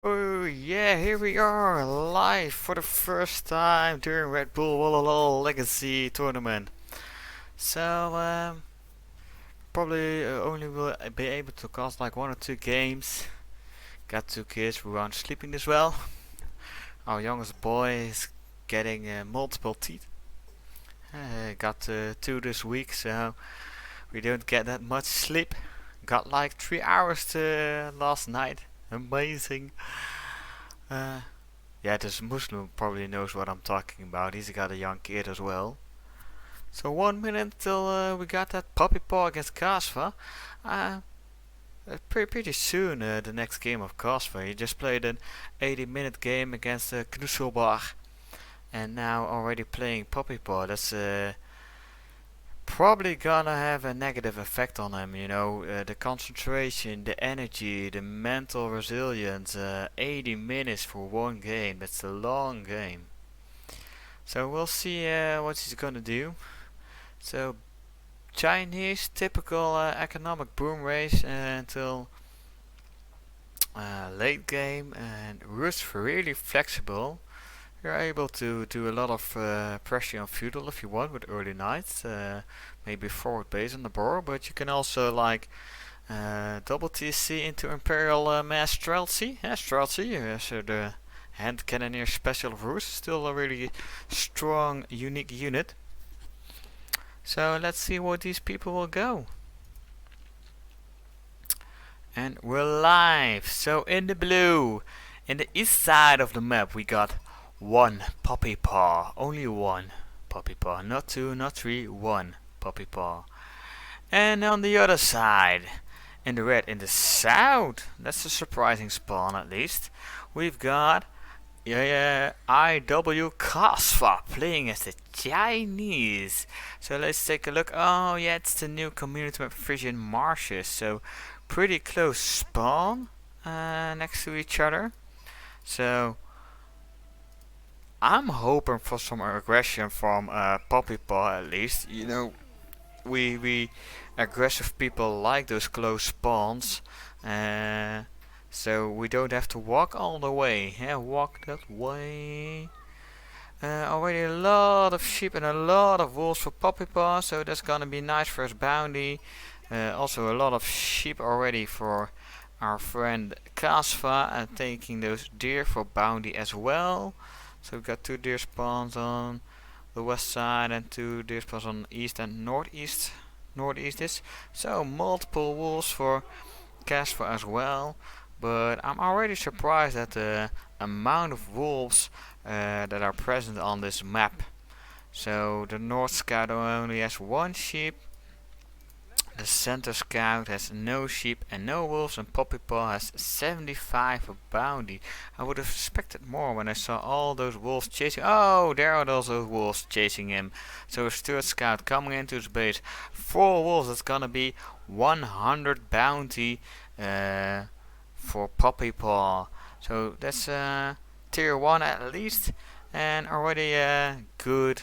Oh yeah, here we are live for the first time during Red Bull Wololo Legacy Tournament. So probably only will be able to cast like one or two games. Got two kids who aren't sleeping as well. Our youngest boy is getting multiple teeth. Got two this week, so we don't get that much sleep. Got like 3 hours last night. Amazing. Uh, Yeah, this Muslim probably knows what I'm talking about. He's got a young kid as well. So 1 minute till we got that puppy paw against Kasva. Uh, pretty soon the next game of Kasva. He just played an 80-minute game against Knusselbach. And now already playing puppy paw. That's probably gonna have a negative effect on him. The concentration, the energy, the mental resilience. 80 minutes for one game. That's a long game. So we'll see what he's gonna do. So Chinese typical economic boom race until late game, and Rus really flexible. You're able to do a lot of pressure on feudal if you want with early knights, maybe forward base on the board, but you can also like double TC into Imperial Mass Streltsy. So the hand cannoneer special of Rus is still a really strong, unique unit. So let's see where these people will go. And we're live. So in the blue, in the east side of the map, we got 1Puppypaw. Only 1Puppypaw. Not 2, not 3, 1Puppypaw. And on the other side, in the red, in the south, that's a surprising spawn at least, we've got IW Kasva playing as the Chinese. So let's take a look. Oh yeah, it's the new community map Frisian Marshes. So pretty close spawn next to each other. So I'm hoping for some aggression from Puppypaw at least. We aggressive people like those close spawns. So we don't have to walk all the way. Yeah, walk that way. Already a lot of sheep and a lot of wolves for Puppypaw, so that's gonna be nice for his bounty. Also a lot of sheep already for our friend Kasva, and taking those deer for bounty as well. So we've got two deer spawns on the west side and two deer spawns on east and northeast. Northeast is so multiple wolves for Kasva as well. But I'm already surprised at the amount of wolves that are present on this map. So the North Scout only has one sheep, the Center Scout has no sheep and no wolves, and Puppypaw has 75 bounty. I would have expected more when I saw all those wolves chasing. Oh, there are those wolves chasing him. So a third scout coming into his base. 4 wolves, that's gonna be 100 bounty for Puppypaw. So that's tier 1 at least, and already a good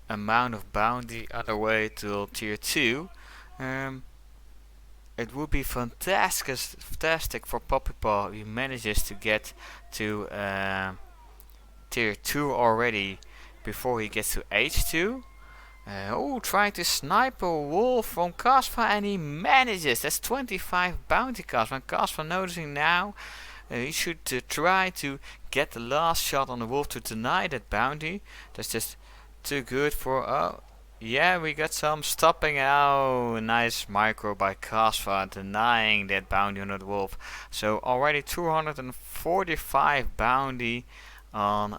amount of bounty on the way to tier 2. It would be fantastic for Puppypaw if he manages to get to tier 2 already before he gets to H2. Trying to snipe a wolf from Kasva, and he manages. That's 25 bounty Kasva. And Kasva noticing now he should try to get the last shot on the wolf to deny that bounty. That's just too good for... yeah, we got some stopping. Oh, nice micro by Kasva denying that bounty on that wolf. So already 245 bounty on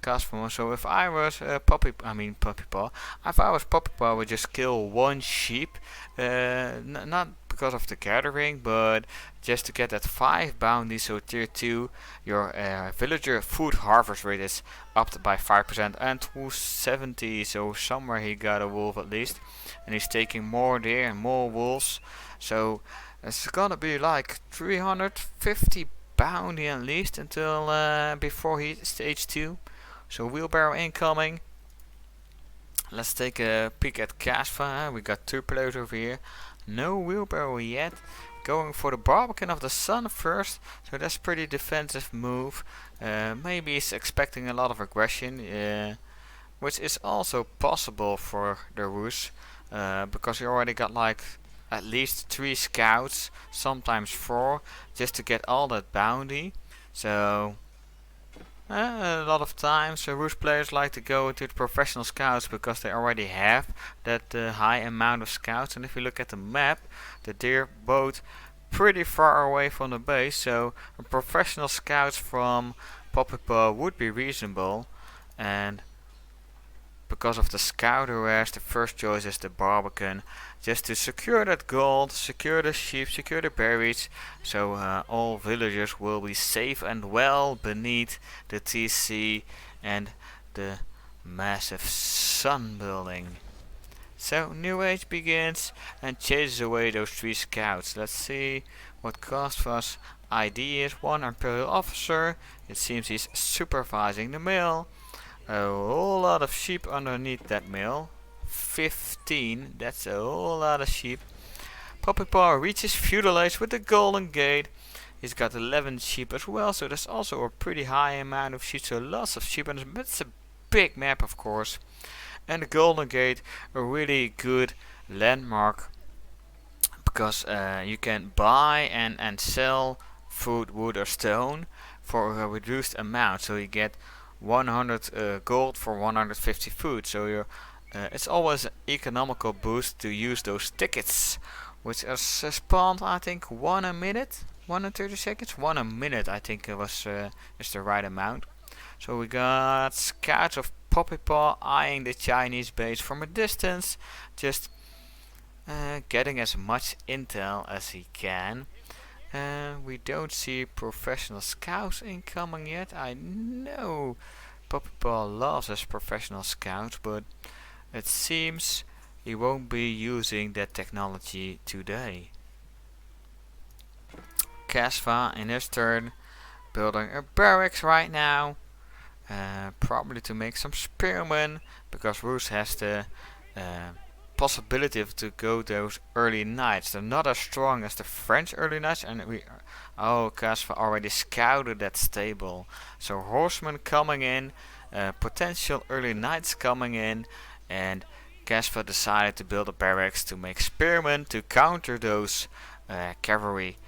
Kasva. So if I was Puppypaw, if I was Puppypaw, I would just kill one sheep, not because of the gathering, but just to get that 5 bounty. So tier 2, your villager food harvest rate is upped by 5% and 270. So somewhere he got a wolf at least, and he's taking more deer and more wolves. So it's gonna be like 350 bounty at least until before he stage 2. So wheelbarrow incoming. Let's take a peek at Kasva. We got 2 players over here. No wheelbarrow yet. going for the Barbican of the Sun first, so that's pretty defensive move. Maybe he's expecting a lot of aggression, which is also possible for the Roos, because he already got like at least 3 scouts, sometimes 4, just to get all that bounty. So a lot of times Roos players like to go into the professional scouts because they already have that high amount of scouts. And if you look at the map, they're both pretty far away from the base, so a professional scouts from 1Puppypaw would be reasonable. And because of the scout harass, the first choice is the Barbican, just to secure that gold, secure the sheep, secure the berries, so all villagers will be safe and well beneath the TC and the massive sun building. So New Age begins and chases away those 3 scouts. Let's see what Kasva's ID is. 1 Imperial officer. It seems he's supervising the mill. A whole lot of sheep underneath that mill. 15, that's a whole lot of sheep. 1Puppypaw reaches feudal age with the golden gate. He's got 11 sheep as well, so that's also a pretty high amount of sheep, so lots of sheep, and it's a big map of course. And the golden gate, a really good landmark, because you can buy and sell food, wood or stone for a reduced amount, so you get 100 gold for 150 food. So it's always an economical boost to use those tickets, which are spawned I think 1 a minute, 1 and 30 seconds, 1 a minute I think it was is the right amount. So we got scouts of 1Puppypaw eyeing the Chinese base from a distance, just getting as much intel as he can. We don't see professional scouts incoming yet. I know 1Puppypaw loves his professional scouts, but it seems he won't be using that technology today. Kasva in his turn, building a barracks right now, probably to make some spearmen, because Roos has the possibility to go those early knights. They're not as strong as the French early knights, and Kasva already scouted that stable. So horsemen coming in, potential early knights coming in, and Kasva decided to build a barracks to make spearmen to counter those cavalry.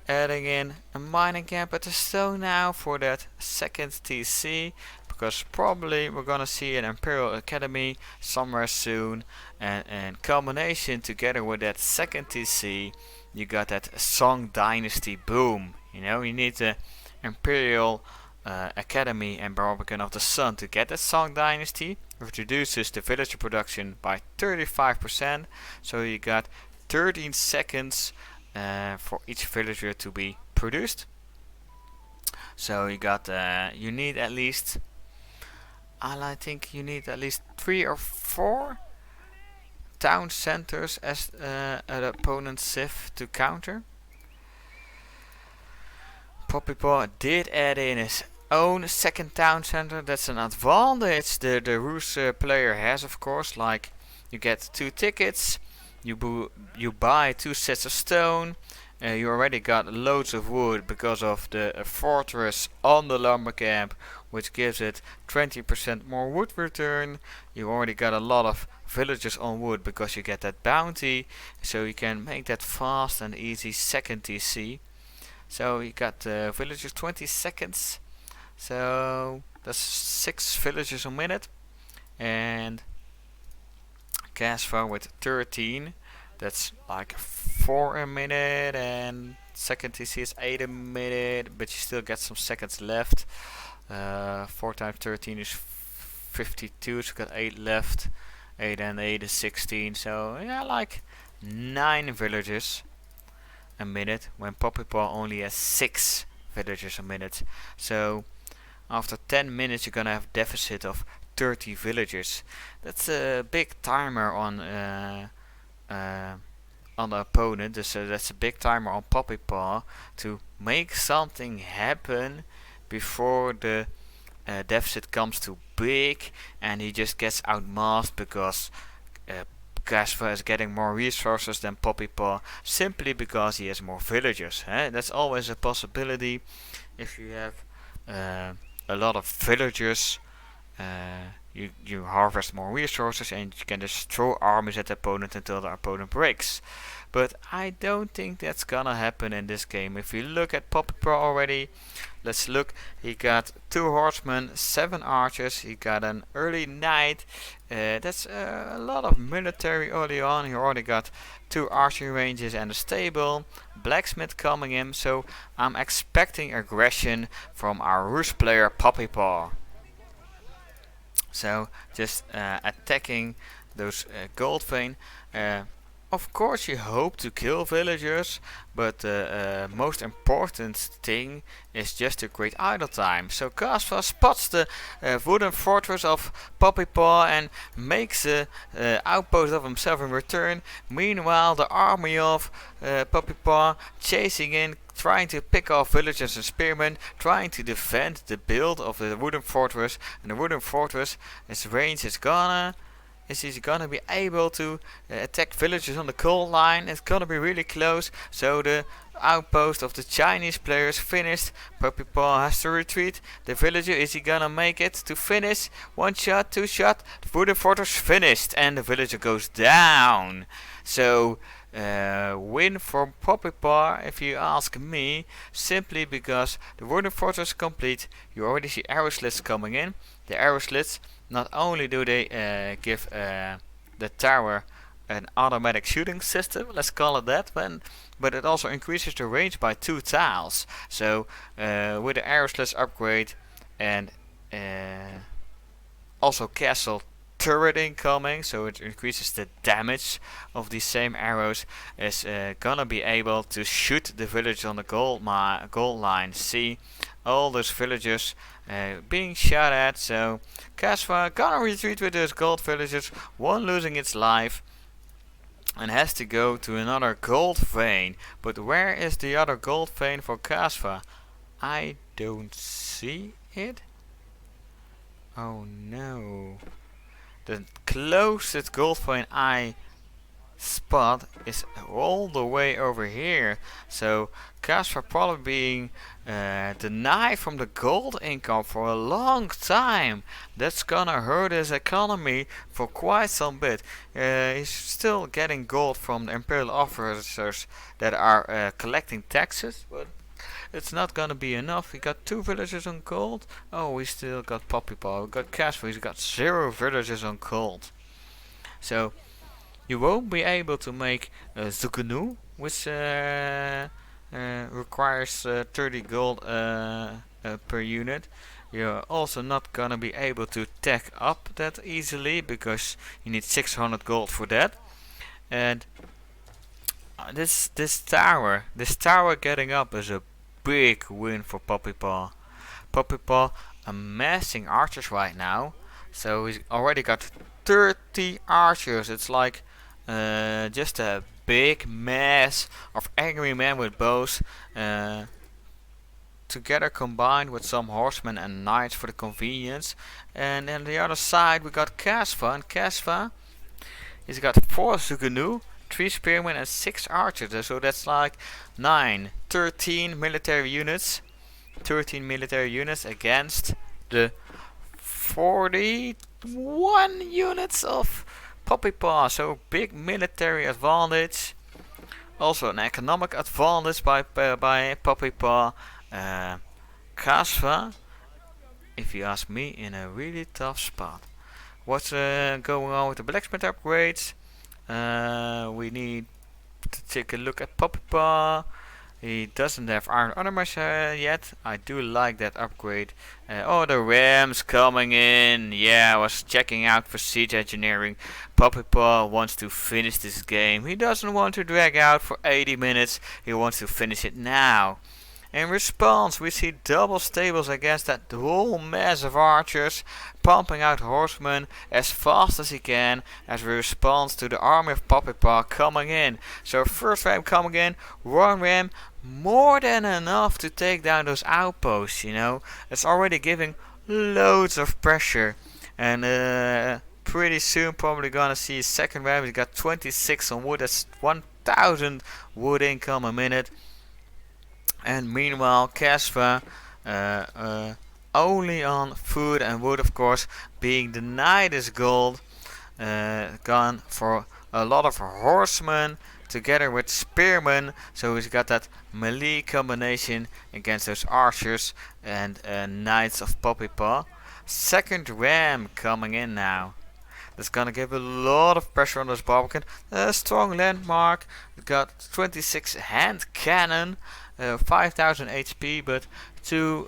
Adding in a mining camp at the stone now for that second TC, because probably we're gonna see an Imperial Academy somewhere soon, and in combination together with that second TC you got that Song Dynasty boom. You know, you need the Imperial Academy and Barbican of the Sun to get that Song Dynasty, which reduces the villager production by 35%, so you got 13 seconds for each villager to be produced. So you got you need at least, I think you need at least 3 or 4 town centers as an opponent's civ to counter. 1Puppypaw did add in his own second town center. That's an advantage the Roos player has, of course. Like, you get 2 tickets, you buy 2 sets of stone, you already got loads of wood because of the fortress on the lumber camp, which gives it 20% more wood return. You already got a lot of villagers on wood because you get that bounty, so you can make that fast and easy second TC. So you got villagers 20 seconds, so that's 6 villagers a minute, and Kasva with 13, that's like 4 a minute, and second TC is 8 a minute, but you still get some seconds left. 4 times 13 is 52, so you got 8 left. 8 and 8 is 16, so yeah, like 9 villagers a minute, when 1Puppypaw only has 6 villagers a minute. So after 10 minutes you're gonna have a deficit of 30 villagers. That's a big timer on the opponent, so that's a big timer on 1Puppypaw to make something happen before the deficit comes too big and he just gets outmasked, because Kasva is getting more resources than Puppypaw simply because he has more villagers. That's always a possibility. If you have a lot of villagers, you harvest more resources and you can just throw armies at the opponent until the opponent breaks. But I don't think that's gonna happen in this game. If you look at Puppypaw already, let's look. He got 2 horsemen, 7 archers. He got an early knight. That's a lot of military early on. He already got 2 archery ranges and a stable. Blacksmith coming in. So I'm expecting aggression from our Roost player Puppypaw. So just attacking those gold vein. Of course you hope to kill villagers, but the most important thing is just to create idle time. So Kasva spots the wooden fortress of Puppypaw and makes an outpost of himself in return. Meanwhile the army of Puppypaw chasing in, trying to pick off villagers and spearmen, trying to defend the build of the wooden fortress. And the wooden fortress, its range is gonna... Is he gonna be able to attack villagers on the coal line? It's gonna be really close. So the outpost of the Chinese players finished. Puppypaw has to retreat. The villager, is he gonna make it to finish? 1 shot, 2 shot. The wooden fortress finished and the villager goes down. So win for Puppypaw if you ask me, simply because the wooden fortress is complete. You already see arrow slits coming in. The arrow slits, not only do they give the tower an automatic shooting system, let's call it that, but it also increases the range by 2 tiles. So with the arrow slits upgrade and also castle turret incoming, so it increases the damage of these same arrows, is gonna be able to shoot the villagers on the gold line. See all those villagers being shot at. So Kasva gonna retreat with those gold villagers, one losing its life and has to go to another gold vein. But where is the other gold vein for Kasva? I don't see it. Oh no. The closest gold vein I spot is all the way over here. So Kasva probably being denied from the gold income for a long time. That's gonna hurt his economy for quite some bit. He's still getting gold from the imperial officers that are collecting taxes, but it's not gonna be enough. He got 2 villagers on gold. Oh, we still got Puppypaw. We got Kasva. He's got 0 villagers on gold. So you won't be able to make Zugunu, which requires 30 gold per unit. You're also not gonna be able to tech up that easily because you need 600 gold for that. And this tower getting up is a big win for Puppypaw. Puppypaw amassing archers right now, so he's already got 30 archers. It's like just a big mass of angry men with bows, together combined with some horsemen and knights for the convenience. And on the other side we got Kasva, and Kasva, he's got 4 Zugunu, 3 spearmen and 6 archers, so that's like 13 military units. 13 military units against the 41 units of Puppypaw. So big military advantage, also an economic advantage by Puppypaw. Kasva, if you ask me, in a really tough spot. What's going on with the blacksmith upgrades? We need to take a look at Puppypaw. He doesn't have iron armor yet. I do like that upgrade. Oh, the rams coming in. Yeah, I was checking out for siege engineering. Puppypaw wants to finish this game. He doesn't want to drag out for 80 minutes. He wants to finish it now. In response, we see double stables against that whole mass of archers, pumping out horsemen as fast as he can as a response to the army of Puppypaw coming in. So first ram coming in, 1 ram, more than enough to take down those outposts, you know. It's already giving loads of pressure. And pretty soon probably gonna see his second ram. He's got 26 on wood. That's 1000 wood income a minute. And meanwhile, Kasva only on food and wood, of course, being denied his gold. Gone for a lot of horsemen together with spearmen, so he's got that melee combination against those archers and knights of 1Puppypaw. Second ram coming in now. That's gonna give a lot of pressure on this Barbican. A strong landmark. We've got 26 hand cannon, 5000 HP, but two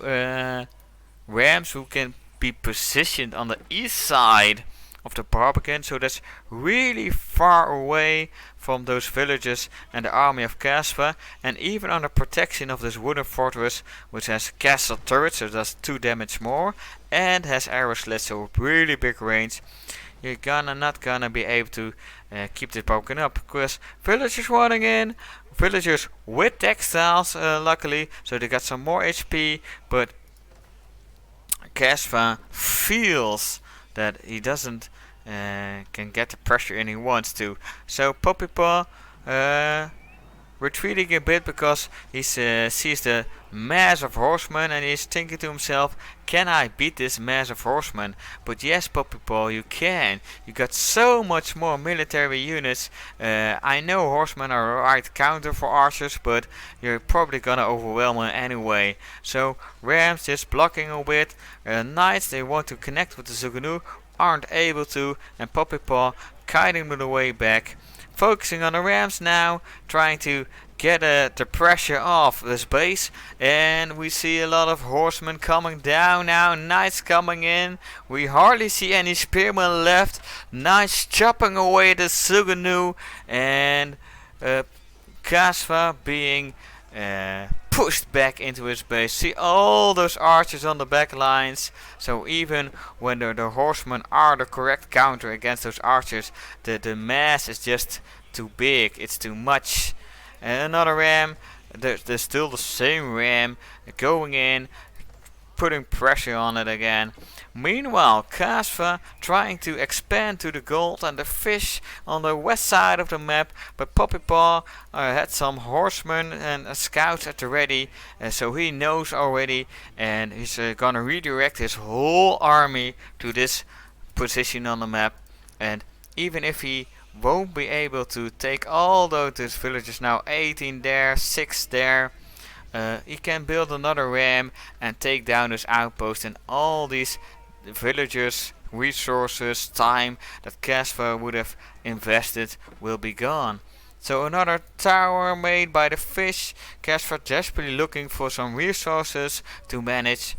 rams who can be positioned on the east side of the Barbican, so that's really far away from those villages and the army of Kasva, and even under protection of this wooden fortress, which has castle turrets, so does 2 damage more, and has arrow slits, so really big range. You're not gonna be able to keep this Barbican up, because villagers running in, villagers with textiles, luckily, so they got some more HP, but Kasva feels that he doesn't can get the pressure in he wants to. So 1Puppypaw retreating a bit because he sees the mass of horsemen and he's thinking to himself, can I beat this mass of horsemen? But yes, 1Puppypaw, you can. You got so much more military units. I know horsemen are a right counter for archers, but you're probably gonna overwhelm them anyway. So rams just blocking a bit. Knights, they want to connect with the Zugunu, aren't able to, and 1Puppypaw kiting them the way back. Focusing on the rams now, trying to get the pressure off this base, and we see a lot of horsemen coming down now, knights coming in. We hardly see any spearmen left. Knights chopping away the Zugunu, and Kasva being pushed back into his base. See all those archers on the back lines. So even when the horsemen are the correct counter against those archers, the mass is just too big. It's too much. And another ram. There's still the same ram going in, putting pressure on it again. Meanwhile, Kasva trying to expand to the gold and the fish on the west side of the map, but 1Puppypaw had some horsemen and scouts at the ready, so he knows already, and he's gonna redirect his whole army to this position on the map. And even if he won't be able to take all those villages now, 18 there, 6 there, he can build another ram and take down this outpost, and all these villagers, resources, time that Kasva would have invested will be gone. So another tower made by the fish. Kasva desperately looking for some resources to manage,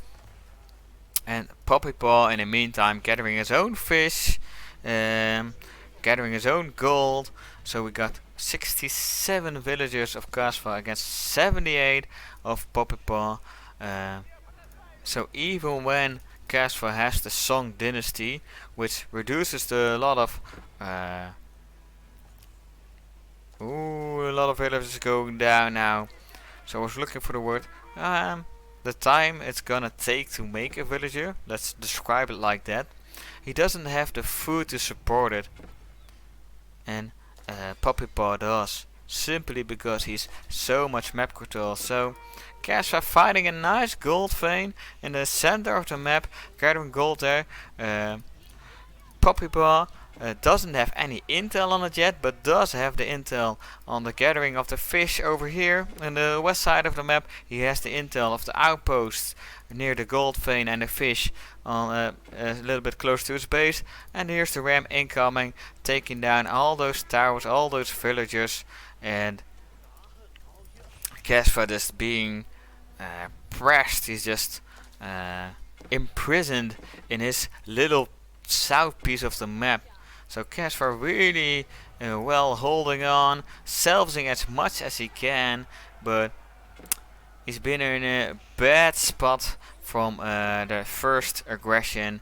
and 1Puppypaw in the meantime gathering his own fish, gathering his own gold. So we got 67 villagers of Kasva against 78 of 1Puppypaw. So even when Kasva has the Song Dynasty, which reduces the lot of a lot of villagers going down now. So I was looking for the word. The time it's gonna take to make a villager, let's describe it like that. He doesn't have the food to support it, and 1Puppypaw does, simply because he's so much map control. So Kasva finding a nice gold vein in the center of the map, gathering gold there. 1Puppypaw doesn't have any intel on it yet, but does have the intel on the gathering of the fish over here on the west side of the map. He has the intel of the outposts near the gold vein and the fish on a little bit close to his base. And here's the ram incoming, taking down all those towers, all those villagers, and Kasva just being pressed. He's just imprisoned in his little south piece of the map. So Kasva really well holding on, salvaging as much as he can, but he's been in a bad spot from the first aggression.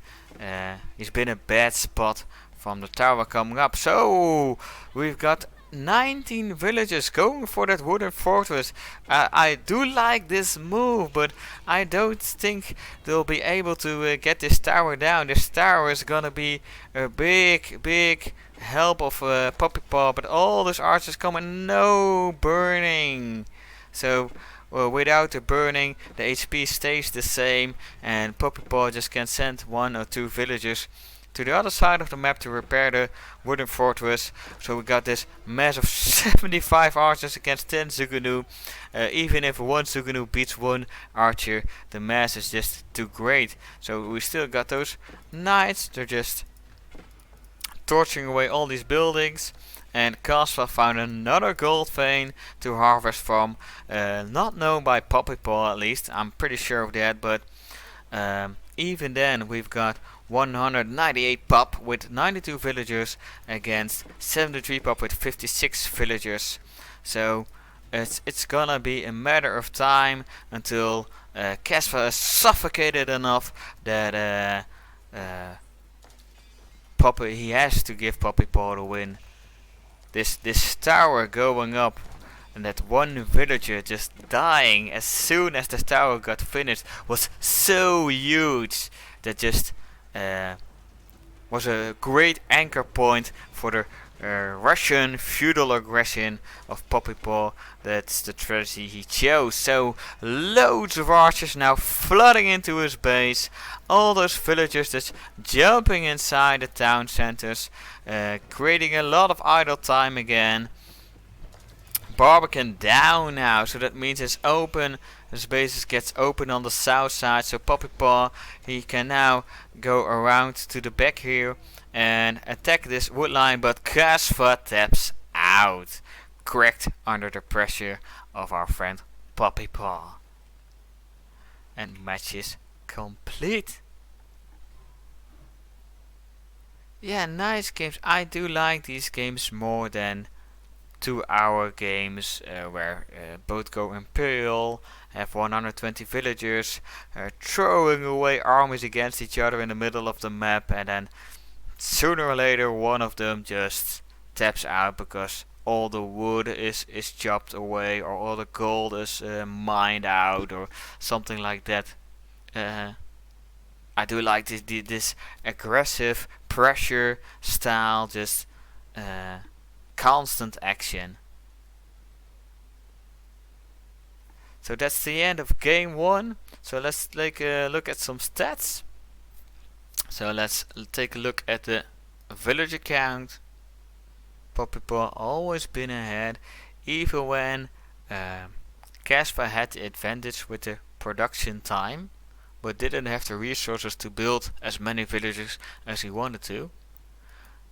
He's been a bad spot from the tower coming up. So we've got 19 villagers going for that wooden fortress. I do like this move, but I don't think they'll be able to get this tower down. This tower is gonna be a big help of Puppypaw, but all those archers coming, no burning. So without the burning, the HP stays the same, and Puppypaw just can send 1 or 2 villagers to the other side of the map to repair the wooden fortress. So we got this mass of 75 archers against 10 Zugunu. Even if one Zugunu beats one archer, the mass is just too great. So we still got those knights. They're just torching away all these buildings. And Kasva found another gold vein to harvest from. Not known by Puppypaw, at least. I'm pretty sure of that, but even then we've got 198 pup with 92 villagers against 73 pup with 56 villagers. So it's gonna be a matter of time until Kasva is suffocated enough that he has to give Puppypaw the win. This tower going up and that one villager just dying as soon as the tower got finished was so huge that just was a great anchor point for the Russian feudal aggression of Puppypaw. That's the strategy he chose. So loads of archers now flooding into his base. All those villagers just jumping inside the town centers, creating a lot of idle time again. Barbican down now, so that means it's open. His base gets open on the south side, so Puppypaw, he can now go around to the back here and attack this wood line, but Kasva taps out, cracked under the pressure of our friend Puppypaw. And match is complete. Yeah, nice games. I do like these games more than 2-hour games where both go Imperial, have 120 villagers, throwing away armies against each other in the middle of the map, and then sooner or later one of them just taps out because all the wood is chopped away, or all the gold is mined out, or something like that. I do like this aggressive pressure style, just constant action. So that's the end of game 1. So let's take a look at some stats. So let's take a look at the villager count. Puppypaw always been ahead, even when Kasva had the advantage with the production time, but didn't have the resources to build as many villagers as he wanted to.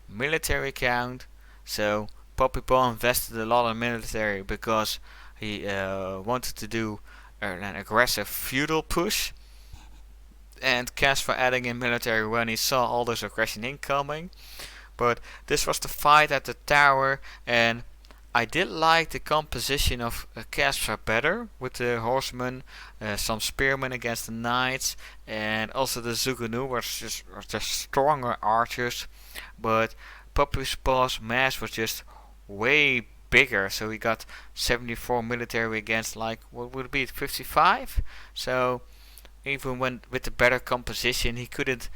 Military count. So Puppypaw invested a lot in military because he wanted to do an aggressive feudal push, and Kasva adding in military when he saw all this aggression incoming. But this was the fight at the tower, and I did like the composition of Kasva better, with the horsemen, some spearmen against the knights, and also the Zugunu were just stronger archers. But Puppypaw's mass was just way bigger, so he got 74 military against, like, what would it be, 55? So even when with the better composition, he couldn't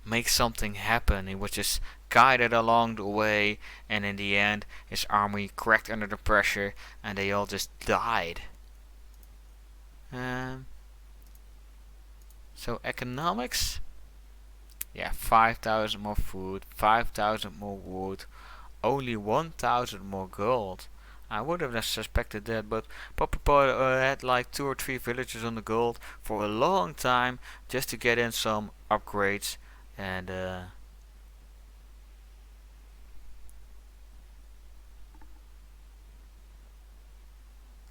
make something happen. He was just guided along the way, and in the end his army cracked under the pressure and they all just died. So economics, yeah, 5,000 more food, 5,000 more wood, only 1,000 more gold. I would have suspected that, but Puppypaw had like 2 or 3 villagers on the gold for a long time just to get in some upgrades, and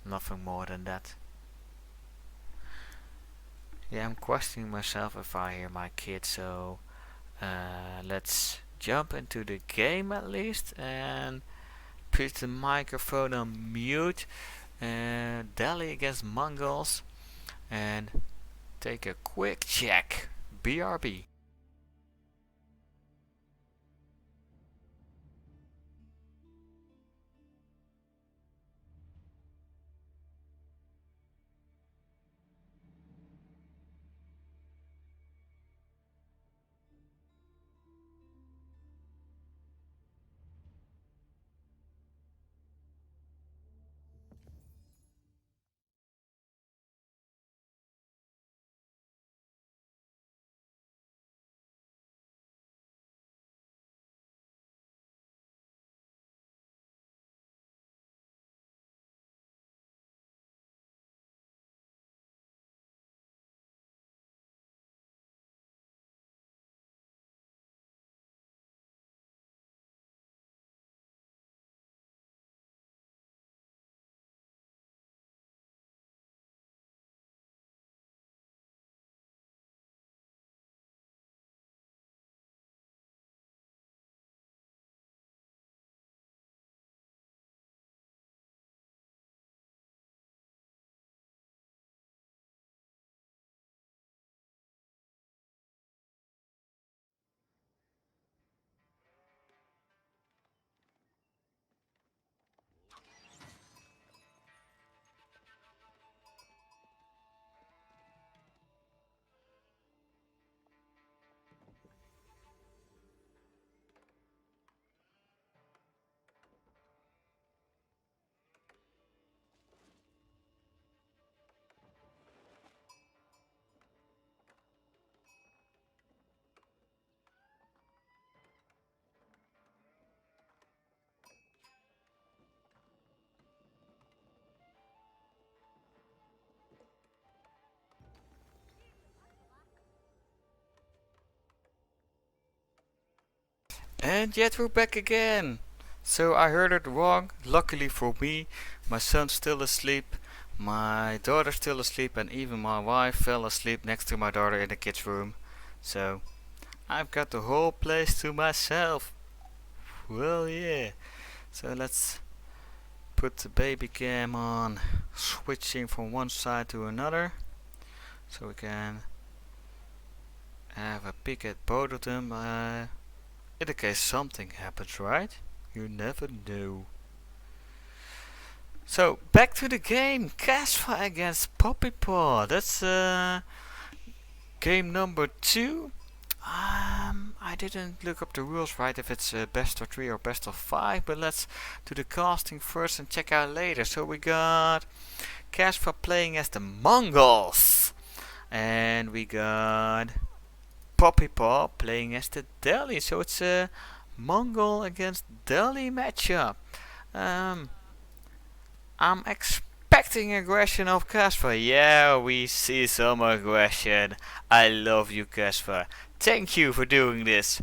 nothing more than that. Yeah, I'm questioning myself if I hear my kid, so let's jump into the game at least and put the microphone on mute. Delhi against Mongols, and take a quick check. BRB. And yet we're back again. So I heard it wrong. Luckily for me, my son's still asleep, my daughter's still asleep, and even my wife fell asleep next to my daughter in the kids' room. So I've got the whole place to myself. Well, yeah. So let's put the baby cam on, switching from one side to another, so we can have a peek at both of them. In the case something happens, right? You never know. So back to the game. Kasva against 1Puppypaw. That's game number 2. I didn't look up the rules right, if it's best of 3 or best of 5, but let's do the casting first and check out later. So we got Kasva playing as the Mongols, and we got 1Puppypaw playing as the Delhi. So it's a Mongol against Delhi matchup. I'm expecting aggression of Kasva. Yeah, we see some aggression. I love you, Kasva. Thank you for doing this.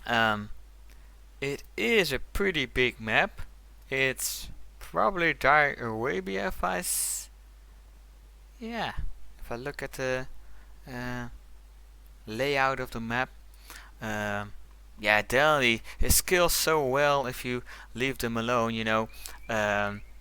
It is a pretty big map. It's probably Dire Arabia if if I look at the layout of the map. Yeah, Delhi scales so well if you leave them alone, you know.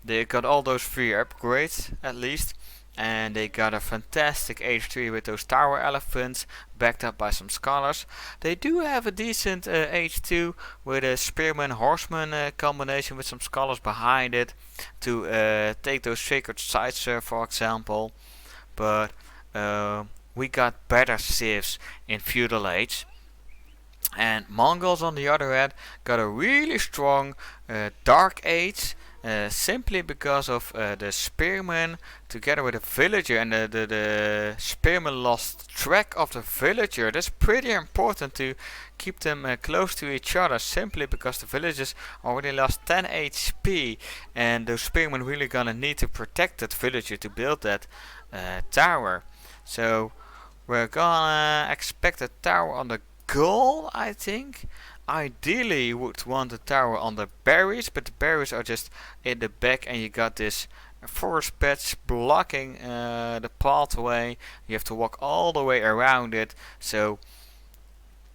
They got all those free upgrades at least, and they got a fantastic H3 with those tower elephants backed up by some scholars. They do have a decent H2 with a spearman horseman combination with some scholars behind it to take those sacred sites, for example. But we got better civs in feudal age. And Mongols on the other hand got a really strong dark age, simply because of the spearmen together with a villager, and the spearmen lost track of the villager. That's pretty important to keep them close to each other, simply because the villagers already lost 10 HP, and those spearmen really gonna need to protect that villager to build that tower. So we're gonna expect a tower on the goal, I think. Ideally you would want a tower on the berries, but the berries are just in the back, and you got this forest patch blocking the pathway. You have to walk all the way around it. So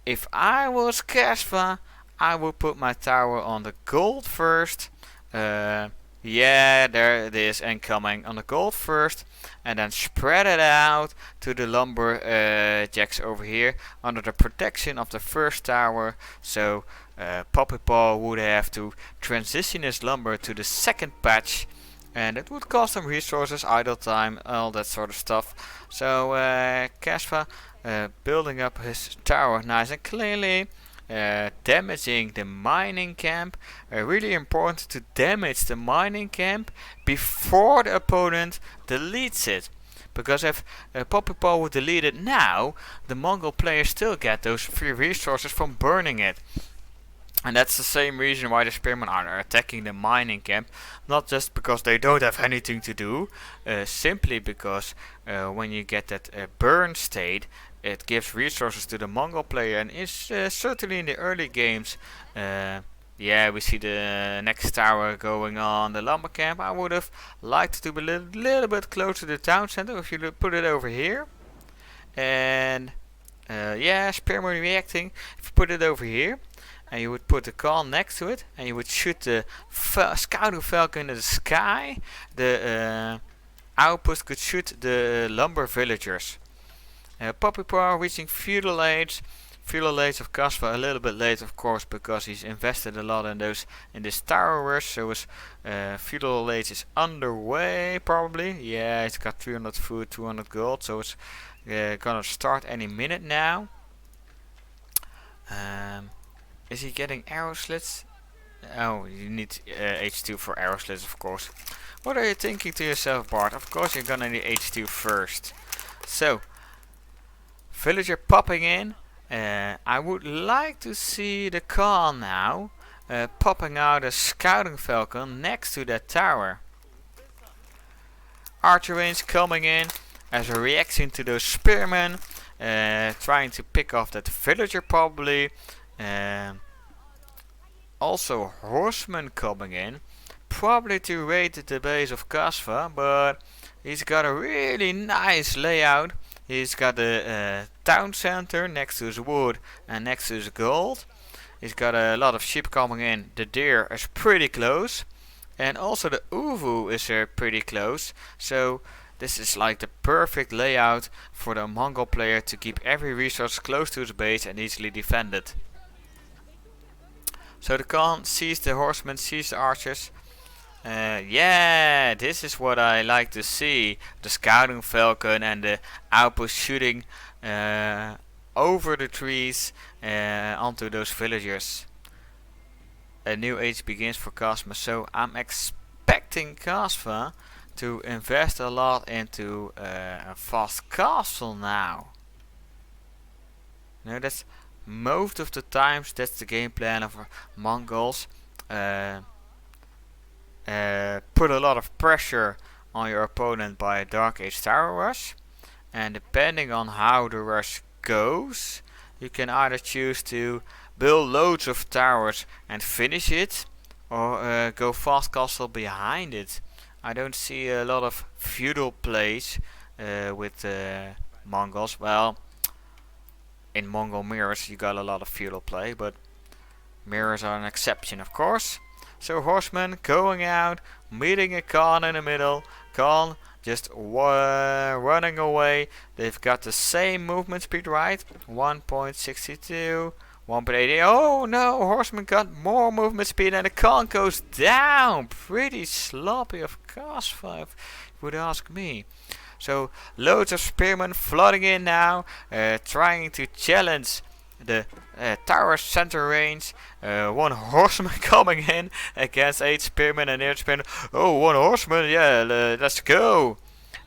if I was Kasva, I would put my tower on the gold first. Yeah, there it is, incoming on the gold first, and then spread it out to the lumber jacks over here under the protection of the first tower. So 1Puppypaw would have to transition his lumber to the second patch, and it would cost him resources, idle time, all that sort of stuff. So Kasva building up his tower nice and cleanly. Damaging the mining camp. Really important to damage the mining camp before the opponent deletes it, because if 1Puppypaw would delete it now, the Mongol players still get those free resources from burning it. And that's the same reason why the spearmen are attacking the mining camp, not just because they don't have anything to do, simply because when you get that burn state, it gives resources to the Mongol player, and is certainly in the early games. Yeah, we see the next tower going on the lumber camp. I would have liked to be a little bit closer to the town center if you put it over here. And yeah, spearman reacting. If you put it over here, and you would put the call next to it, and you would shoot the scouting falcon in the sky, the outpost could shoot the lumber villagers. 1Puppypaw reaching feudal age of Kasva a little bit late, of course, because he's invested a lot in this tower rush. So his feudal age is underway probably. Yeah, he's got 300 food, 200 gold, so it's gonna start any minute now. Is he getting arrow slits? Oh, you need H2 for arrow slits, of course. What are you thinking to yourself, Bart? Of course you're gonna need H2 first. So villager popping in. I would like to see the Khan now popping out a scouting falcon next to that tower. Archer range coming in as a reaction to those spearmen, trying to pick off that villager probably. also horsemen coming in, probably to raid the base of Kasva, but he's got a really nice layout. He's got the town center next to his wood and next to his gold. He's got a lot of sheep coming in. The deer is pretty close. And also the uvu is pretty close. So this is like the perfect layout for the Mongol player to keep every resource close to his base and easily defend it. So the Khan sees the horsemen, sees the archers. Yeah, this is what I like to see. The scouting falcon and the outpost shooting over the trees onto those villagers. A new age begins for Kasva, so I'm expecting Kasva to invest a lot into a fast castle now. No, that's most of the times that's the game plan of Mongols. Put a lot of pressure on your opponent by a Dark Age tower rush, and depending on how the rush goes, you can either choose to build loads of towers and finish it, or go fast castle behind it. I don't see a lot of feudal plays with Mongols. Well, in Mongol mirrors you got a lot of feudal play, but mirrors are an exception, of course. So horsemen going out, meeting a Khan in the middle. Khan just running away. They've got the same movement speed, right? 1.62, 1.80. Oh no, horsemen got more movement speed and the Khan goes down. Pretty sloppy of Kasva, if you would ask me. So loads of spearmen flooding in now, trying to challenge the tower center range. One horseman coming in against 8 spearmen and 8 spearmen. Oh, one horseman, yeah, let's go.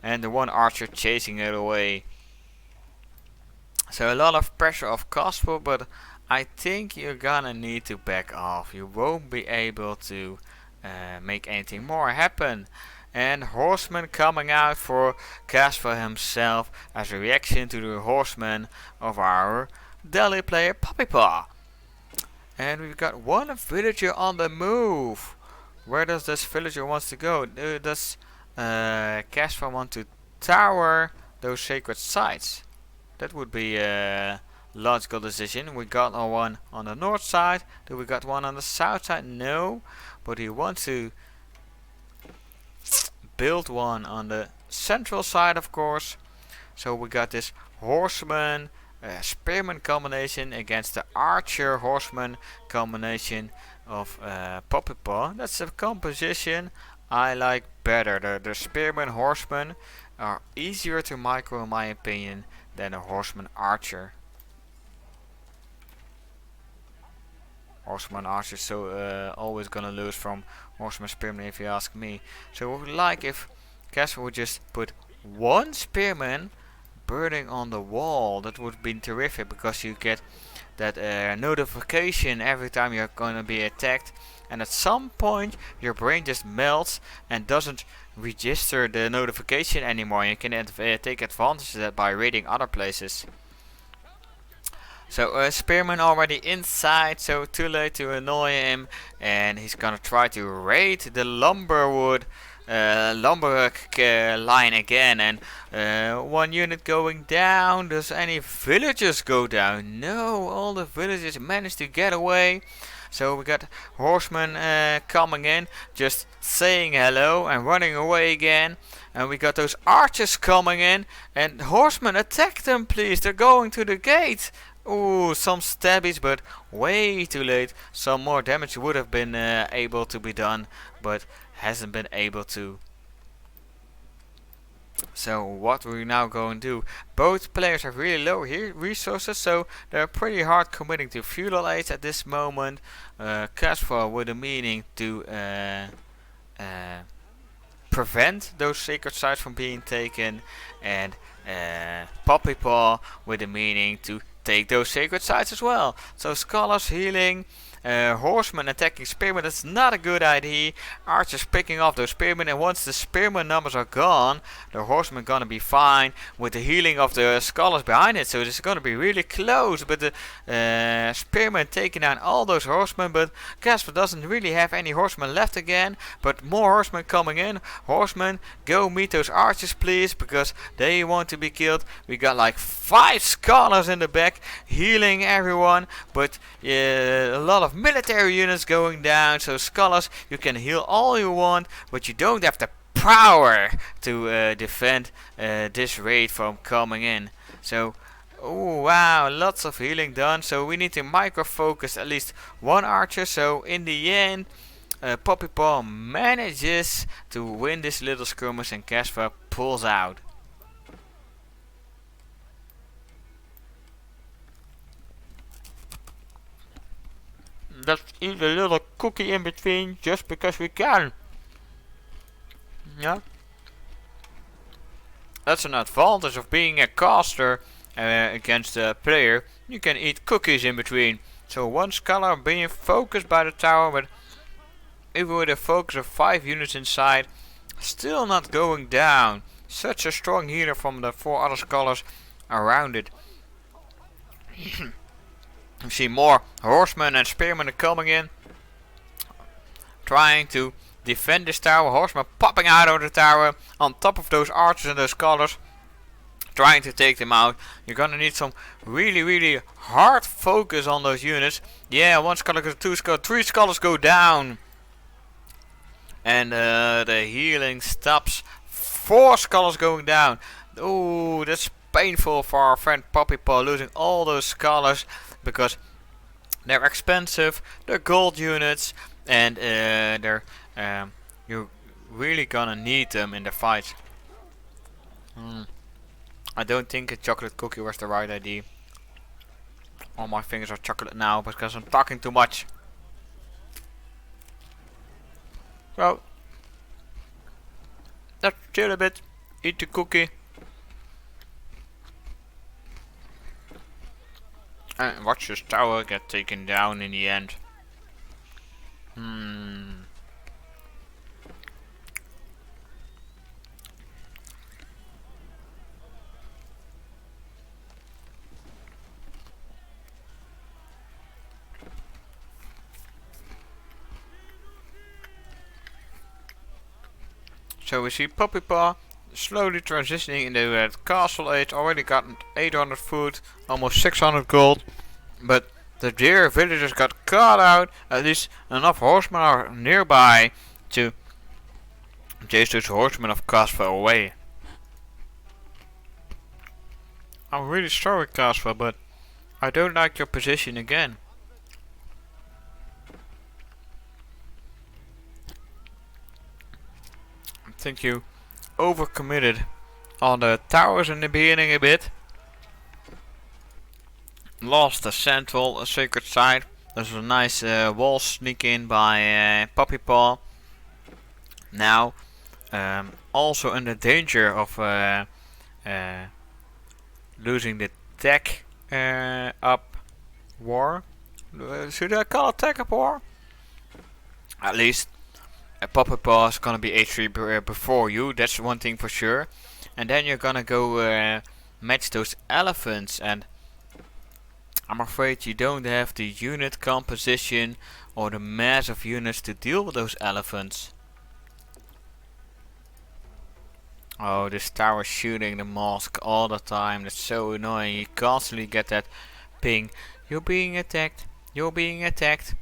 And the one archer chasing it away. So a lot of pressure of Kasva, but I think you're gonna need to back off. You won't be able to make anything more happen. And horsemen coming out for Kasva himself as a reaction to the horsemen of our Delhi player 1Puppypaw. And we've got one villager on the move. Where does this villager wants to go? Does Kasva want to tower those sacred sites? That would be a logical decision. We got one on the north side. Do we got one on the south side? No. But he wants to build one on the central side, of course. So we got this horseman spearman combination against the archer horseman combination of 1Puppypaw. That's a composition I like better. The spearman horseman are easier to micro in my opinion than a horseman archer. Horseman archer so always gonna lose from horseman spearman if you ask me. So I would like if Kasva would just put one spearman burning on the wall. That would be terrific, because you get that notification every time you're gonna be attacked, and at some point your brain just melts and doesn't register the notification anymore. You can take advantage of that by raiding other places. So spearman already inside, so too late to annoy him, and he's gonna try to raid the lumberwood lumber line again, and one unit going down. Does any villagers go down? No, all the villagers managed to get away. So we got horsemen coming in, just saying hello and running away again. And we got those archers coming in, and horsemen, attack them please, they're going to the gate. Ooh, some stabbies, but way too late. Some more damage would have been able to be done, but hasn't been able to. So what we're now going to do, both players have really low resources, so they're pretty hard committing to feudal age at this moment. Kasva with a meaning to prevent those sacred sites from being taken, and 1Puppypaw with a meaning to take those sacred sites as well. So scholars healing, horsemen attacking spearmen, that's not a good idea. Archers picking off those spearmen, and once the spearmen numbers are gone, the horsemen gonna be fine with the healing of the scholars behind it. So this is gonna be really close, but the spearmen taking down all those horsemen, but Kasva doesn't really have any horsemen left again, but more horsemen coming in. Horsemen, go meet those archers please, because they want to be killed. We got like 5 scholars in the back healing everyone, but a lot of military units going down. So scholars, you can heal all you want, but you don't have the power to defend this raid from coming in. So oh wow, lots of healing done. So we need to micro focus at least one archer. So in the end, 1Puppypaw manages to win this little skirmish and Kasva pulls out. Let's eat a little cookie in between just because we can. Yeah. That's an advantage of being a caster against a player. You can eat cookies in between. So one scholar being focused by the tower, but even with a focus of 5 units inside, still not going down. Such a strong healer from the 4 other scholars around it. You see more horsemen and spearmen coming in, trying to defend this tower. Horsemen popping out of the tower on top of those archers and those scholars, trying to take them out. You're gonna need some really hard focus on those units. Yeah, 1 scholar goes, 2 scholars, 3 scholars go down. And the healing stops. 4 scholars going down. Oh, that's painful for our friend 1Puppypaw, losing all those scholars, because they're expensive, they're gold units, and you're really gonna need them in the fight. I don't think a chocolate cookie was the right idea. All my fingers are chocolate now because I'm talking too much. So let's chill a bit, eat the cookie, and watch this tower get taken down in the end. So we see 1Puppypaw slowly transitioning into that castle age. Already gotten 800 food, almost 600 gold. But the dear villagers got caught out. At least enough horsemen are nearby to chase those horsemen of Kasva away. I'm really sorry, Kasva, but I don't like your position again. I think you overcommitted on the towers in the beginning a bit. Lost the central sacred site. There's a nice wall sneak in by 1Puppypaw. Now also under danger of losing the tech up war. Should I call it tech up war? At least 1Puppypaw is gonna be H3 before you, that's one thing for sure. And then you're gonna go match those elephants, and I'm afraid you don't have the unit composition or the mass of units to deal with those elephants. Oh, this tower shooting the mosque all the time, that's so annoying. You constantly get that ping, you're being attacked, you're being attacked.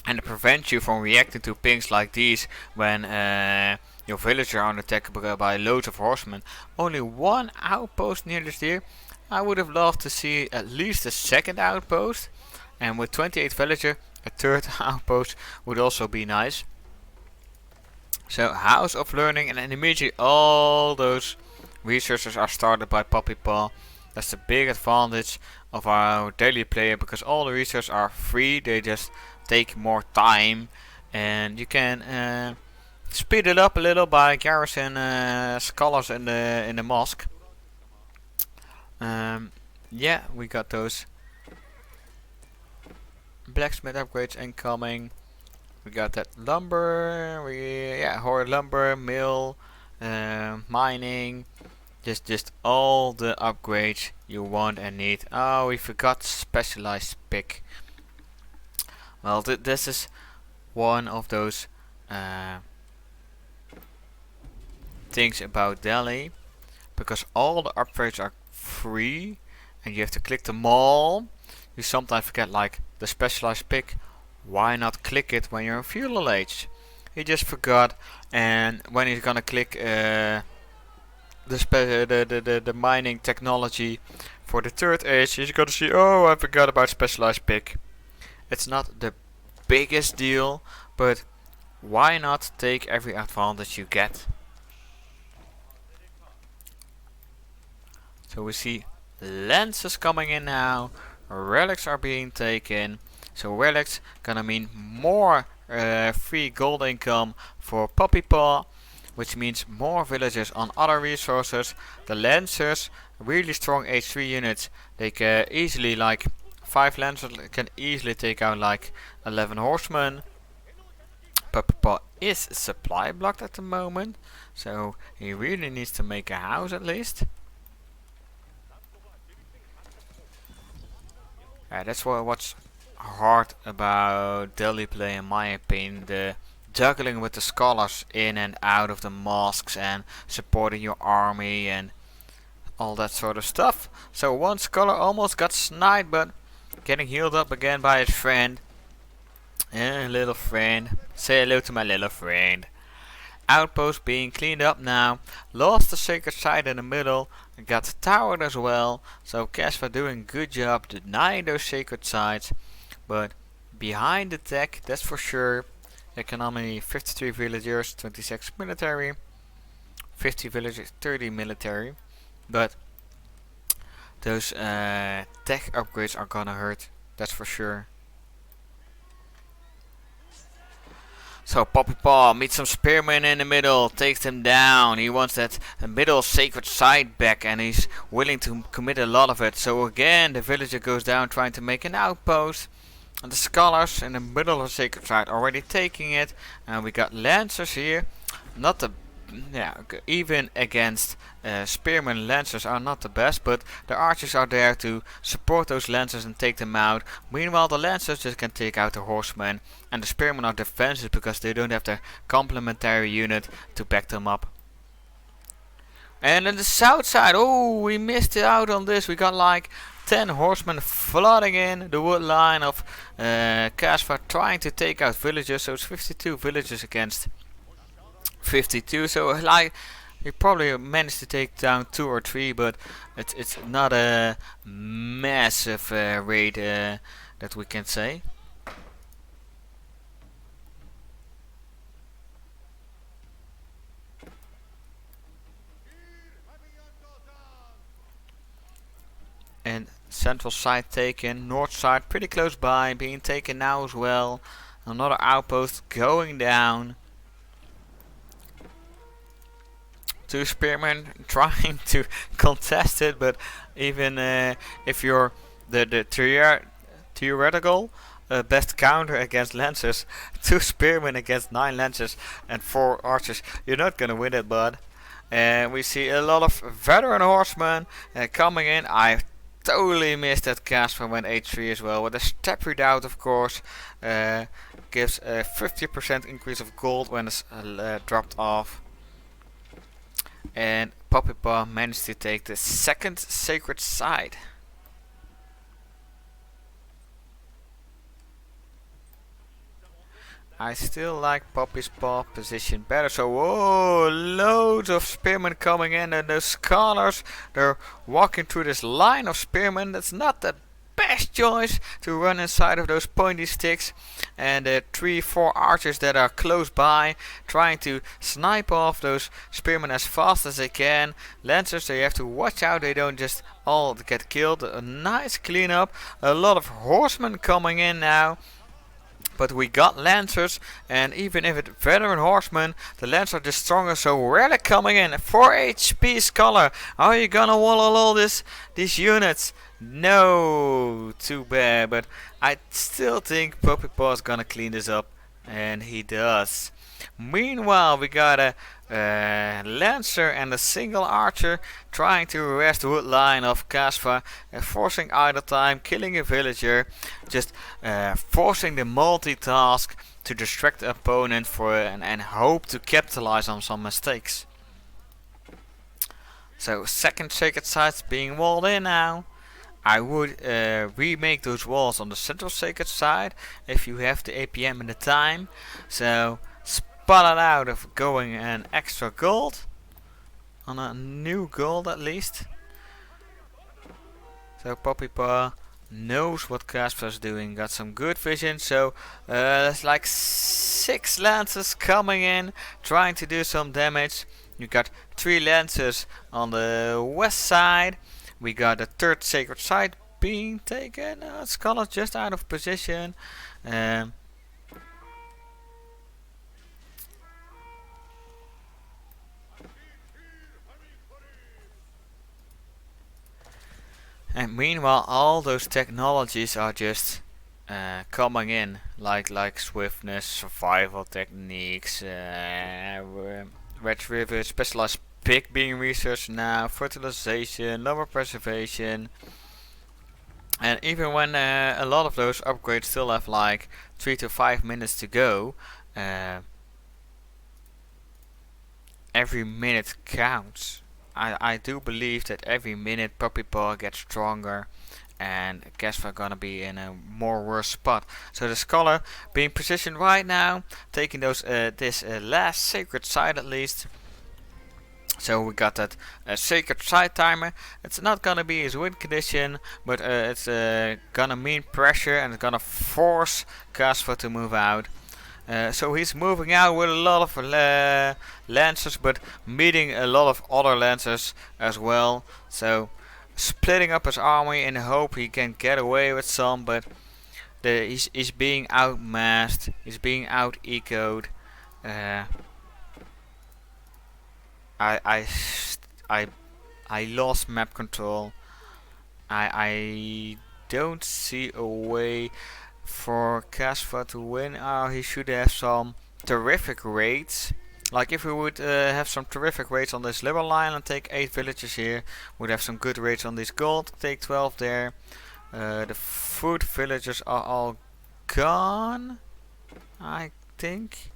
And it prevents you from reacting to pings like these when your villagers are attacked by loads of horsemen. Only 1 outpost near this here. I would have loved to see at least a 2nd outpost. And with 28 villagers, a 3rd outpost would also be nice. So House of Learning, and then immediately all those researchers are started by 1Puppypaw. That's the big advantage of our daily player, because all the researchers are free, they just take more time, and you can speed it up a little by garrison scholars in the mosque. Yeah, we got those blacksmith upgrades incoming. We got that lumber, horde lumber, mill, mining, just all the upgrades you want and need. Oh, we forgot specialized pick. Well, this is one of those things about Delhi, because all the upgrades are free and you have to click them all. You sometimes forget, like the specialized pick. Why not click it when you're in feudal age? He just forgot, and when he's gonna click the mining technology for the third age, he's gonna see, oh, I forgot about specialized pick. It's not the biggest deal, but why not take every advantage you get? So we see lances coming in now, relics are being taken. So relics gonna mean more free gold income for 1Puppypaw, which means more villagers on other resources. The lancers, really strong H3 units, they can easily, like 5 lancers can easily take out like 11 horsemen. 1Puppypaw is supply blocked at the moment, so he really needs to make a house at least. That's what's hard about Delhi play, in my opinion. The juggling with the scholars in and out of the mosques and supporting your army and all that sort of stuff. So one scholar almost got sniped, but getting healed up again by his friend. Little friend. Say hello to my little friend. Outpost being cleaned up now. Lost the sacred site in the middle. Got towered as well. So Kasva doing good job denying those sacred sites. But behind the tech, that's for sure. Economy 53 villagers, 26 military. 50 villagers, 30 military. But those tech upgrades are gonna hurt. That's for sure. So 1Puppypaw meets some spearmen in the middle, takes them down. He wants that middle sacred site back, and he's willing to commit a lot of it. So again, the villager goes down trying to make an outpost. And the scholars in the middle of the sacred site already taking it. And we got lancers here. Not the even against spearmen, lancers are not the best, but the archers are there to support those lancers and take them out. Meanwhile, the lancers just can take out the horsemen, and the spearmen are defensive because they don't have the complementary unit to back them up. And on the south side, oh, we missed out on this. We got like 10 horsemen flooding in the wood line of Kasva, trying to take out villagers. So it's 52 villagers against 52, so like he probably managed to take down 2 or 3, but it's not a massive raid that we can say. And central side taken, north side pretty close by, being taken now as well. Another outpost going down. 2 spearmen trying to contest it, but even if you're the theoretical best counter against lancers, 2 spearmen against 9 lancers and 4 archers, you're not gonna win it, bud. And we see a lot of veteran horsemen coming in. I totally missed that Kasva went H3 as well, with a step redoubt, of course. Gives a 50% increase of gold when it's dropped off. And 1Puppypaw managed to take the second sacred site. I still like 1Puppypaw position better. So, whoa, loads of spearmen coming in, and the scholars, they're walking through this line of spearmen. That's not the best choice to run inside of those pointy sticks. And the 3-4 archers that are close by, trying to snipe off those spearmen as fast as they can. Lancers, they have to watch out they don't just all get killed. A nice cleanup. A lot of horsemen coming in now. But we got Lancers, and even if it's veteran horsemen, the Lancers are the strongest, so rally coming in. 4 HP Scholar. Are you gonna wall all these units? No, too bad, but I still think Puppypaw is gonna clean this up, and he does. Meanwhile, we got a Lancer and a single archer trying to arrest the wood line of Kasva, forcing idle time, killing a villager, just forcing the multitask to distract the opponent and hope to capitalize on some mistakes. So second sacred site's being walled in now. I would remake those walls on the central sacred side if you have the APM and the time. So spot it out of going an extra gold on a new gold at least. So Puppypaw knows what Kasva's doing, got some good vision. So there's like 6 lances coming in, trying to do some damage. You got 3 lances on the west side. We got the third sacred site being taken. Scholar's just out of position. And meanwhile, all those technologies are just coming in, like swiftness, survival techniques, red river, specialized pick being researched now, fertilization, lumber preservation, and even when a lot of those upgrades still have like 3 to 5 minutes to go, every minute counts. I do believe that every minute Puppypaw gets stronger and Kasva gonna be in a more worse spot. So the Scholar being positioned right now, taking those this last sacred site at least. So we got that sacred site timer. It's not gonna be his win condition, but it's gonna mean pressure and it's gonna force Kasva to move out. So he's moving out with a lot of lancers, but meeting a lot of other lancers as well. So splitting up his army in the hope he can get away with some, but he's being outmassed. He's being out ecoed. I lost map control. I don't see a way for Kasva to win. He should have some terrific raids. Like if we would have some terrific raids on this liberal line and take 8 villages here, would have some good raids on this gold, take 12 there. The food villagers are all gone, I think.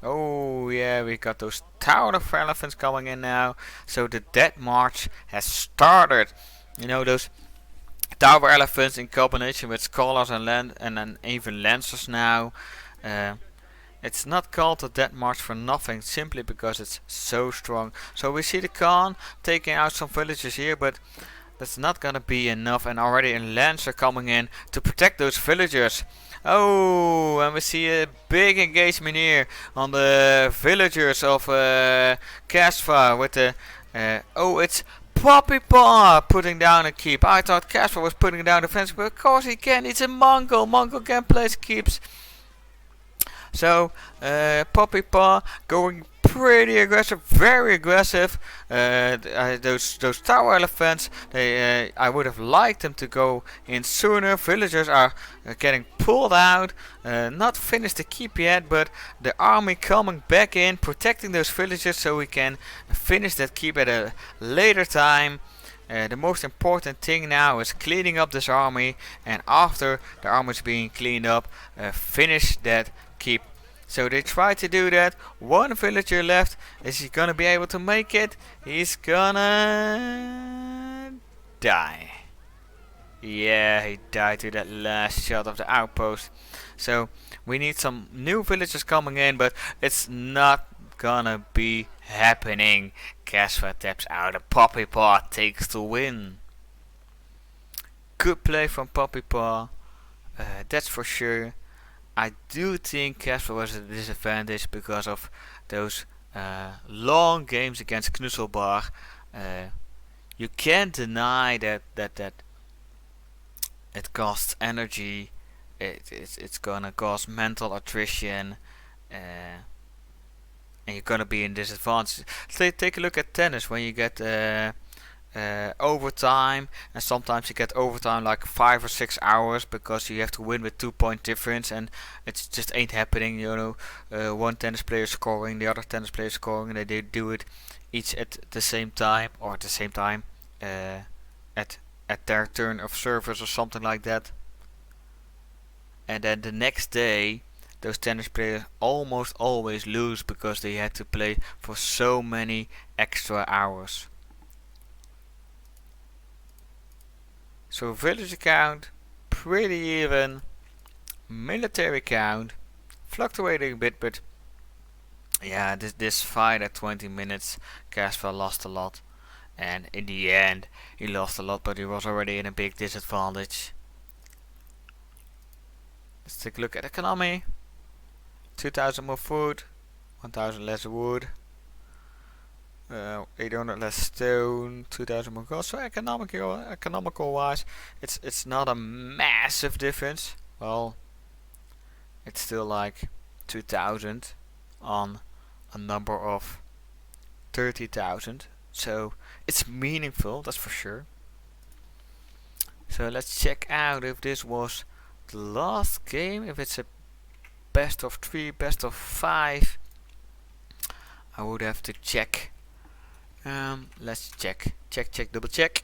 Oh yeah, we got those tower of elephants coming in now. So the death march has started. You know, those tower elephants in combination with scholars and even lancers now. It's not called the death march for nothing, simply because it's so strong. So we see the Khan taking out some villages here, but that's not gonna be enough, and already a lancer coming in to protect those villagers. Oh, and we see a big engagement here on the villagers of Kasva with the oh, it's Puppypaw putting down a keep. I thought Kasva was putting down the fence, but of course he can. It's a Mongol. Mongol can place keeps. So Puppypaw going pretty aggressive, very aggressive. Those tower elephants, I would have liked them to go in sooner. Villagers are getting pulled out, not finished the keep yet, but the army coming back in, protecting those villagers so we can finish that keep at a later time. The most important thing now is cleaning up this army, and after the army is being cleaned up, finish that keep. So they try to do that. One villager left. Is he gonna be able to make it? He's gonna die. Yeah, he died to that last shot of the outpost. So we need some new villagers coming in, but it's not gonna be happening. Kasva taps out, and Puppypaw takes the win. Good play from Puppypaw, that's for sure. I do think Kasva was at a disadvantage because of those long games against Knusselbach. You can't deny that it costs energy it's gonna cause mental attrition, and you're gonna be in disadvantage. Take a look at tennis when you get overtime, and sometimes you get overtime like 5 or 6 hours because you have to win with 2 point difference, and it just ain't happening. One tennis player scoring, the other tennis player scoring, and they do it each at the same time, or at the same time at their turn of service or something like that. And then the next day those tennis players almost always lose because they had to play for so many extra hours. So village count, pretty even. Military count, fluctuating a bit, but yeah, this fight at 20 minutes, Kasva lost a lot. And in the end, he lost a lot, but he was already in a big disadvantage. Let's take a look at economy. 2000 more food, 1000 less wood, 800 less stone, 2000 more gold. So economical wise, it's not a massive difference. Well, it's still like 2000 on a number of 30,000. So it's meaningful, that's for sure. So let's check out if this was the last game, if it's a best of 3, best of 5. I would have to check. Let's check, double check.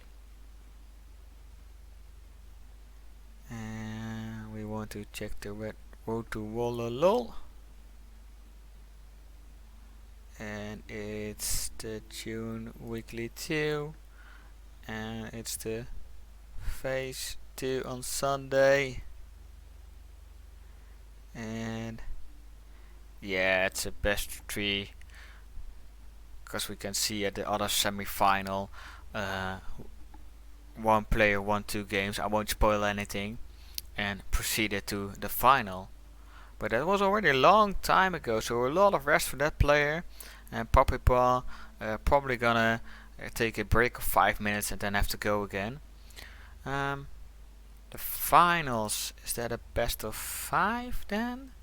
And we want to check the red road to Wololo. And it's the June weekly 2. And it's the phase 2 on Sunday. And yeah, it's a best of 3 because we can see at the other semi-final one player won 2 games. I won't spoil anything, and proceeded to the final. But that was already a long time ago, so a lot of rest for that player. And 1Puppypaw probably gonna take a break of 5 minutes and then have to go again. The finals, is that a best of 5 then?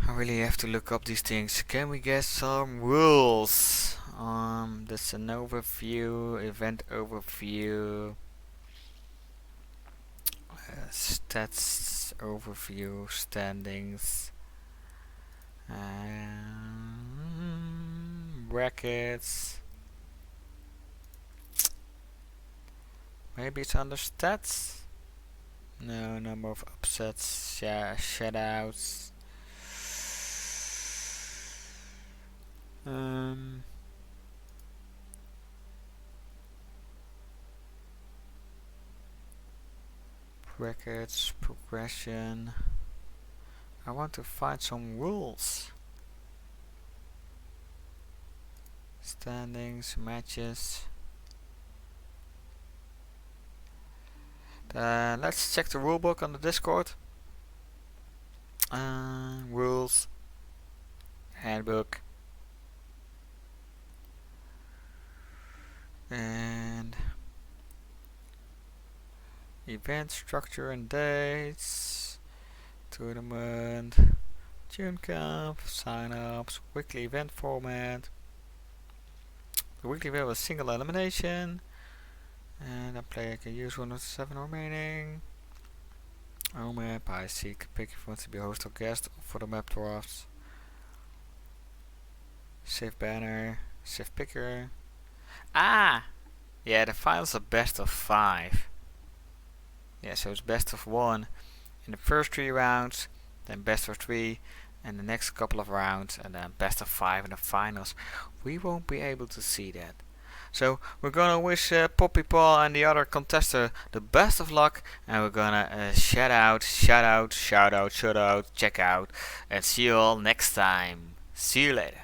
I really have to look up these things. Can we get some rules? That's an overview, event overview, stats overview, standings, brackets. Maybe it's under stats? No, number of upsets, shutouts. Brackets, progression. I want to find some rules. Standings, matches. Let's check the rulebook on the Discord. Rules, handbook, and event structure and dates, tournament, June camp, sign-ups, weekly event format. The weekly event was single elimination. And a player can use one of the 7 remaining. Map, I see. Pick if you want to be host or guest for the map drafts. Save banner, save picker. Ah! Yeah, the finals are best of 5. Yeah, so it's best of 1 in the first 3 rounds, then best of 3 in the next couple of rounds, and then best of 5 in the finals. We won't be able to see that. So we're gonna wish 1Puppypaw and the other contestant the best of luck, and we're gonna shout out, check out, and see you all next time. See you later.